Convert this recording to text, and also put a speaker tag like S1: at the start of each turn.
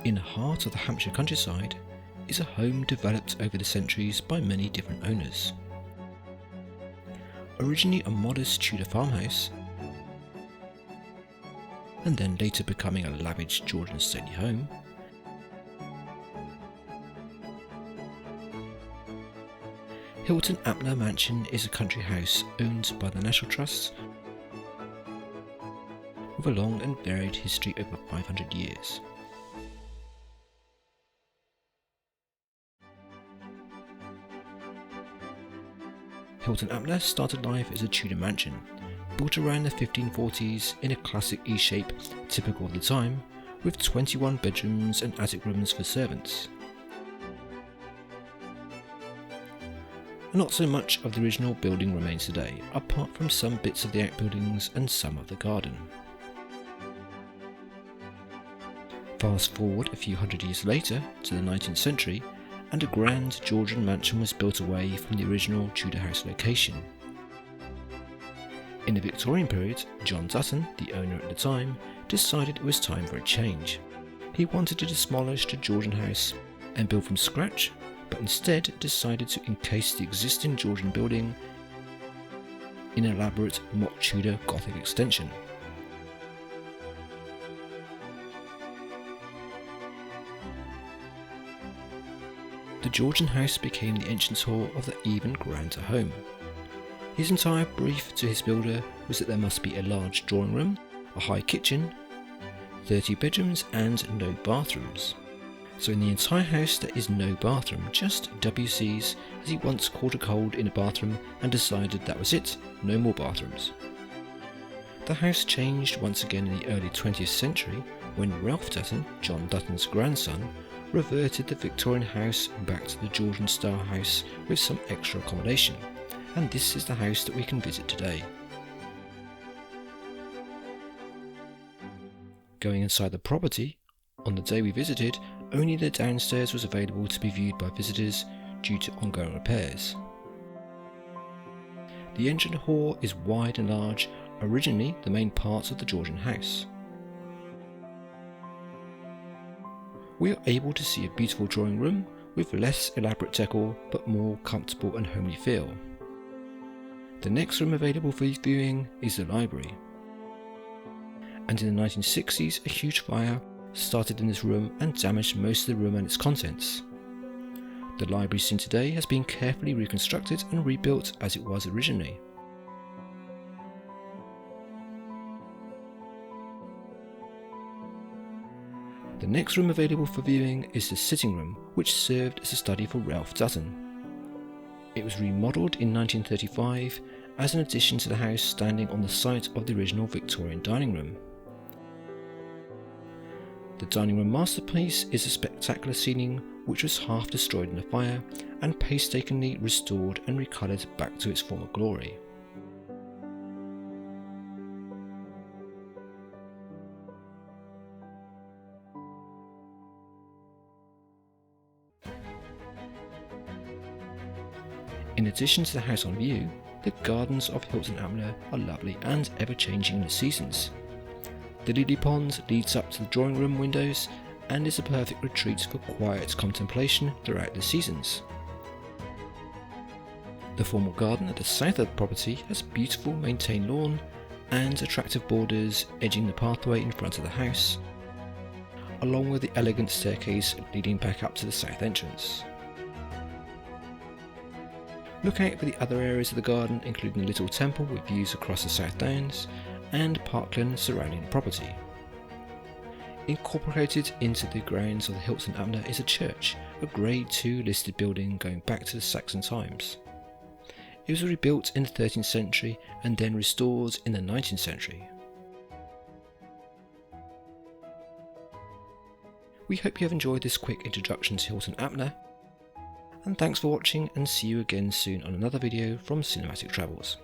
S1: In the heart of the Hampshire countryside is a home developed over the centuries by many different owners. Originally a modest Tudor farmhouse, and then later becoming a lavish Georgian stately home, Hinton Ampner Mansion is a country house owned by the National Trust with a long and varied history over 500 years. Hinton Ampner started life as a Tudor mansion, built around the 1540s in a classic E shape typical of the time, with 21 bedrooms and attic rooms for servants. Not so much of the original building remains today, apart from some bits of the outbuildings and some of the garden. Fast forward a few hundred years later to the 19th century, and a grand Georgian mansion was built away from the original Tudor house location. In the Victorian period, Ralph Dutton, the owner at the time, decided it was time for a change. He wanted to demolish the Georgian house and build from scratch, but instead decided to encase the existing Georgian building in an elaborate mock Tudor Gothic extension. The Georgian house became the entrance hall of the even grander home. His entire brief to his builder was that there must be a large drawing room, a high kitchen, 30 bedrooms and no bathrooms. So in the entire house there is no bathroom, just WCs, as he once caught a cold in a bathroom and decided that was it, no more bathrooms. The house changed once again in the early 20th century when Ralph Dutton, John Dutton's grandson, reverted the Victorian house back to the Georgian style house with some extra accommodation, and this is the house that we can visit today. Going inside the property, on the day we visited, only the downstairs was available to be viewed by visitors due to ongoing repairs. The entrance hall is wide and large, originally the main part of the Georgian house. We are able to see a beautiful drawing room with less elaborate decor but more comfortable and homely feel. The next room available for viewing is the library. And in the 1960s a huge fire started in this room and damaged most of the room and its contents. The library seen today has been carefully reconstructed and rebuilt as it was originally. The next room available for viewing is the sitting room, which served as a study for Ralph Dutton. It was remodelled in 1935 as an addition to the house standing on the site of the original Victorian dining room. The dining room masterpiece is a spectacular ceiling which was half destroyed in the fire and painstakingly restored and recoloured back to its former glory. In addition to the house on view, the gardens of Hinton Ampner are lovely and ever-changing in the seasons. The lily pond leads up to the drawing room windows and is a perfect retreat for quiet contemplation throughout the seasons. The formal garden at the south of the property has beautiful maintained lawn and attractive borders edging the pathway in front of the house, along with the elegant staircase leading back up to the south entrance. Look out for the other areas of the garden, including the little temple with views across the South Downs and parkland surrounding the property. Incorporated into the grounds of the Hinton Ampner is a church, a Grade II listed building going back to the Saxon times. It was rebuilt in the 13th century and then restored in the 19th century. We hope you have enjoyed this quick introduction to Hinton Ampner, and thanks for watching, and see you again soon on another video from Cinematic Travels.